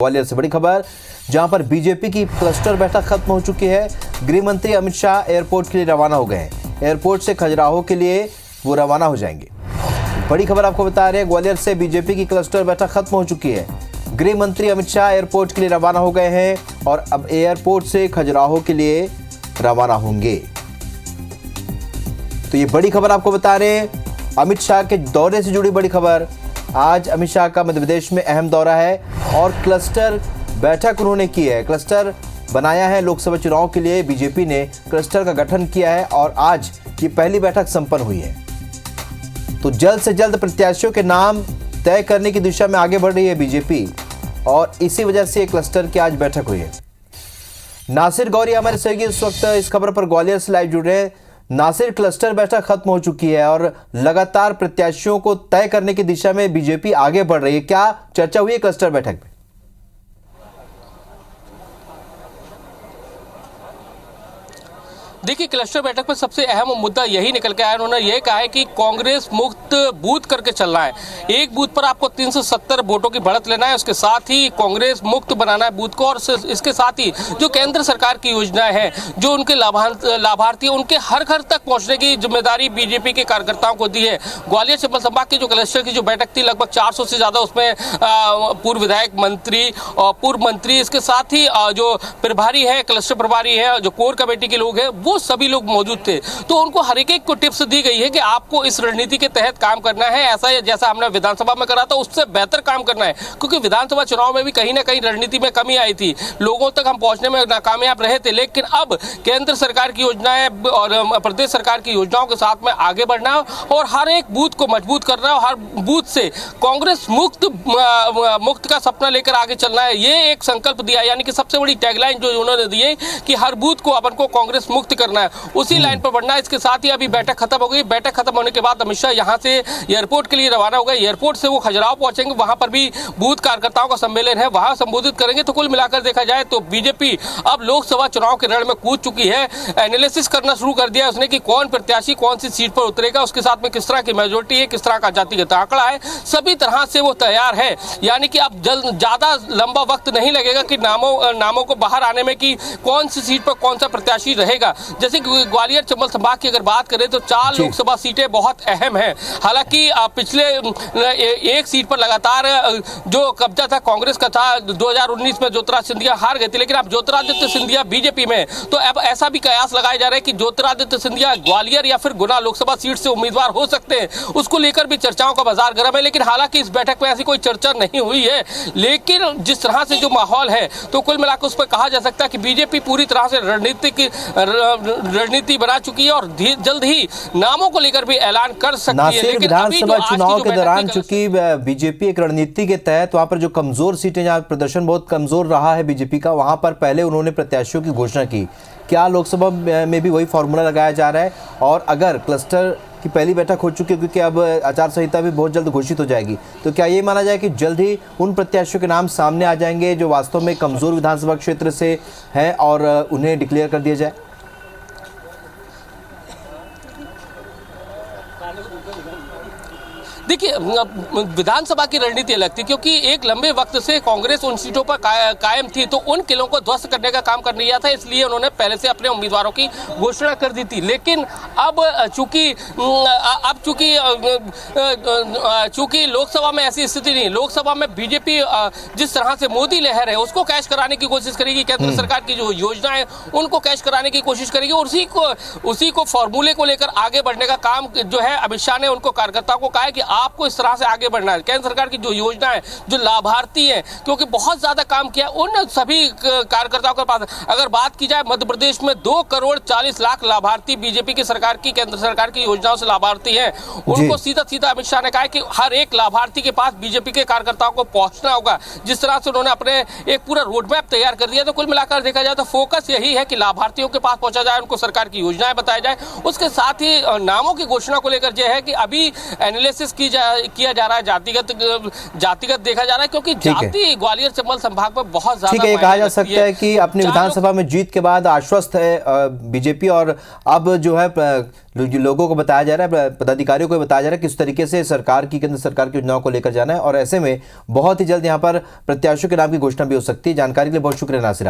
ग्वालियर से बड़ी खबर, जहां पर बीजेपी की क्लस्टर बैठक खत्म हो चुकी है। गृह मंत्री अमित शाह एयरपोर्ट के लिए रवाना हो गए हैं। एयरपोर्ट से खजुराहो के लिए वो रवाना हो जाएंगे। बड़ी खबर आपको बता रहे हैं, ग्वालियर से बीजेपी की क्लस्टर बैठक खत्म हो चुकी है। गृह मंत्री अमित शाह एयरपोर्ट के लिए रवाना हो गए हैं और अब एयरपोर्ट से खजुराहो के लिए रवाना होंगे। तो ये बड़ी खबर आपको बता रहे हैं, अमित शाह के दौरे से जुड़ी बड़ी खबर। आज अमित शाह का मध्य प्रदेश में अहम दौरा है और क्लस्टर बैठक उन्होंने की है। क्लस्टर बनाया है लोकसभा चुनाव के लिए। बीजेपी ने क्लस्टर का गठन किया है और आज ये पहली बैठक संपन्न हुई है। तो जल्द से जल्द प्रत्याशियों के नाम तय करने की दिशा में आगे बढ़ रही है बीजेपी और इसी वजह से क्लस्टर की आज बैठक हुई है। नासिर गौरी हमारे सहयोगी इस वक्त इस खबर पर ग्वालियर से लाइव जुड़ रहे हैं। नासिर, क्लस्टर बैठक खत्म हो चुकी है और लगातार प्रत्याशियों को तय करने की दिशा में बीजेपी आगे बढ़ रही है। क्या चर्चा हुई है क्लस्टर बैठक में? देखिए, क्लस्टर बैठक में सबसे अहम मुद्दा यही निकल के आया। उन्होंने ये कहा है कि कांग्रेस मुक्त बूथ करके चलना है। एक बूथ पर आपको 370 वोटों की बढ़त लेना है, उसके साथ ही कांग्रेस मुक्त बनाना है बूथ को और इसके साथ ही जो केंद्र सरकार की योजनाएं हैं, जो उनके लाभार्थी हैं, उनके हर घर तक पहुंचने की जिम्मेदारी बीजेपी के कार्यकर्ताओं को दी है। ग्वालियर चंबल संभाग की जो क्लस्टर की जो बैठक थी, लगभग 400 से ज्यादा उसमें पूर्व विधायक, मंत्री और पूर्व मंत्री, इसके साथ ही जो प्रभारी है, क्लस्टर प्रभारी है, जो कोर कमेटी के लोग हैं, वो सभी लोग मौजूद थे। तो उनको हर एक को टिप्स दी गई है कि आपको इस रणनीति के तहत काम करना है, ऐसा जैसा हमने विधानसभा में करा था उससे बेहतर काम करना है। क्योंकि विधानसभा चुनाव में भी कहीं ना कहीं रणनीति में कमी आई थी, लोगों तक हम पहुंचने में नाकामयाब रहे थे। लेकिन अब केंद्र सरकार की योजनाएं और प्रदेश सरकार की योजनाओं के साथ में आगे बढ़ना है और हर एक बूथ को मजबूत करना है और हर बूथ से कांग्रेस मुक्त का सपना लेकर आगे चलना है। ये एक संकल्प दिया, यानी कि सबसे बड़ी टैगलाइन जो उन्होंने दी है कि हर बूथ को अपन को कांग्रेस मुक्त करना है, उसी लाइन पर बढ़ना है। इसके साथ ही अभी बैठक खत्म हो गई। बैठक खत्म होने के बाद अमित शाह यहां से एयरपोर्ट के लिए रवाना हो गए। एयरपोर्ट से वो खजुराहो पहुंचेंगे, वहां पर भी बूथ कार्यकर्ताओं का सम्मेलन है, वहां संबोधित करेंगे। तो कुल मिलाकर देखा जाए तो बीजेपी अब लोकसभा चुनाव के रण में कूद चुकी है। एनालिसिस करना शुरू कर दिया उसने कि कौन प्रत्याशी कौन सी सीट पर उतरेगा, उसके साथ में किस तरह की मेजोरिटी है, किस तरह का जातिगत आंकड़ा है, सभी तरह से वो तैयार है। यानी कि अब ज्यादा लंबा वक्त नहीं लगेगा कि नामों को बाहर आने में कि कौन सी सीट पर कौन सा प्रत्याशी रहेगा। जैसे ग्वालियर चंबल संभाग की अगर बात करें तो 4 लोकसभा सीटें बहुत अहम हैं। हालांकि पिछले एक सीट पर लगातार जो कब्जा था कांग्रेस का था, 2019 में ज्योतिरादित्य सिंधिया हार गए थे, लेकिन अब ज्योतिरादित्य सिंधिया बीजेपी में, तो अब ऐसा भी कयास लगाए जा रहे हैं कि ज्योतिरादित्य सिंधिया ग्वालियर या फिर गुना लोकसभा सीट से उम्मीदवार हो सकते हैं। उसको लेकर भी चर्चाओं का बाजार गर्म है। लेकिन हालांकि इस बैठक में ऐसी कोई चर्चा नहीं हुई है। लेकिन जिस तरह से जो माहौल है, तो कुल मिलाकर उस पर कहा जा सकता है कि बीजेपी पूरी तरह से रणनीति बना चुकी है और जल्द ही नामों को लेकर भी ऐलान कर सकती है। लेकिन विधानसभा चुनाव के दौरान चूंकि बीजेपी एक रणनीति के तहत वहां पर जो कमजोर सीटें, जहां प्रदर्शन बहुत कमजोर रहा है बीजेपी का, वहां पर पहले उन्होंने प्रत्याशियों की घोषणा की। क्या लोकसभा में भी वही फॉर्मूला लगाया जा रहा है? और अगर क्लस्टर की पहली बैठक हो चुकी है, क्योंकि अब आचार संहिता भी बहुत जल्द घोषित हो जाएगी, तो क्या ये माना जाए कि जल्द ही उन प्रत्याशियों के नाम सामने आ जाएंगे जो वास्तव में कमजोर विधानसभा क्षेत्र से हैं और उन्हें डिक्लेयर कर दिया जाए? देखिए, विधानसभा की रणनीति अलग थी, क्योंकि एक लंबे वक्त से कांग्रेस उन सीटों पर कायम थी, तो उन किलों को ध्वस्त करने का काम कर लिया था, इसलिए उन्होंने पहले से अपने उम्मीदवारों की घोषणा कर दी थी। लेकिन अब चूंकि लोकसभा में ऐसी स्थिति नहीं, लोकसभा में बीजेपी जिस तरह से मोदी लहर है उसको कैश कराने की कोशिश करेगी, केंद्र सरकार की जो योजना है उनको कैश कराने की कोशिश करेगी और उसी को फॉर्मूले को लेकर आगे बढ़ने का काम जो है अमित शाह ने उनको कार्यकर्ताओं को कहा है कि आपको इस तरह से आगे बढ़ना है। केंद्र सरकार की जो योजना है, जो लाभार्थी है, क्योंकि बहुत ज्यादा काम किया उन सभी कार्यकर्ताओं के पास। अगर बात की जाए मध्य प्रदेश में 2 करोड़ 40 लाख लाभार्थी बीजेपी की सरकार की, केंद्र सरकार की योजनाओं से लाभार्थी हैं। उनको सीधा सीधा अमित शाह ने कहा कि हर एक लाभार्थी के पास बीजेपी के कार्यकर्ताओं को पहुंचना होगा। जिस तरह से उन्होंने अपने एक पूरा रोड मैप तैयार कर दिया, तो कुल मिलाकर देखा जाए तो फोकस यही है कि लाभार्थियों के पास पहुंचा जाए, उनको सरकार की योजनाएं बताई जाए। उसके साथ ही नामों की घोषणा को लेकर यह है कि अभी एनालिसिस की किया जा रहा है, जातिगत देखा जा रहा है, क्योंकि ठीक है। जाति ग्वालियर चंबल संभाग में बहुत ज्यादा ठीक है, ये कहा मायने जा रखती सकता है कि अपनी जहाँ विधानसभा में जीत के बाद आश्वस्त है बीजेपी, और अब जो है लोगों को बताया जा रहा है, पदाधिकारियों को बताया जा रहा है किस तरीके से सरकार की, केंद्र सरकार की योजनाओं को लेकर जाना है, और ऐसे में बहुत ही जल्द यहाँ पर प्रत्याशियों के नाम की घोषणा भी हो सकती है। जानकारी के लिए बहुत शुक्रिया नासिर।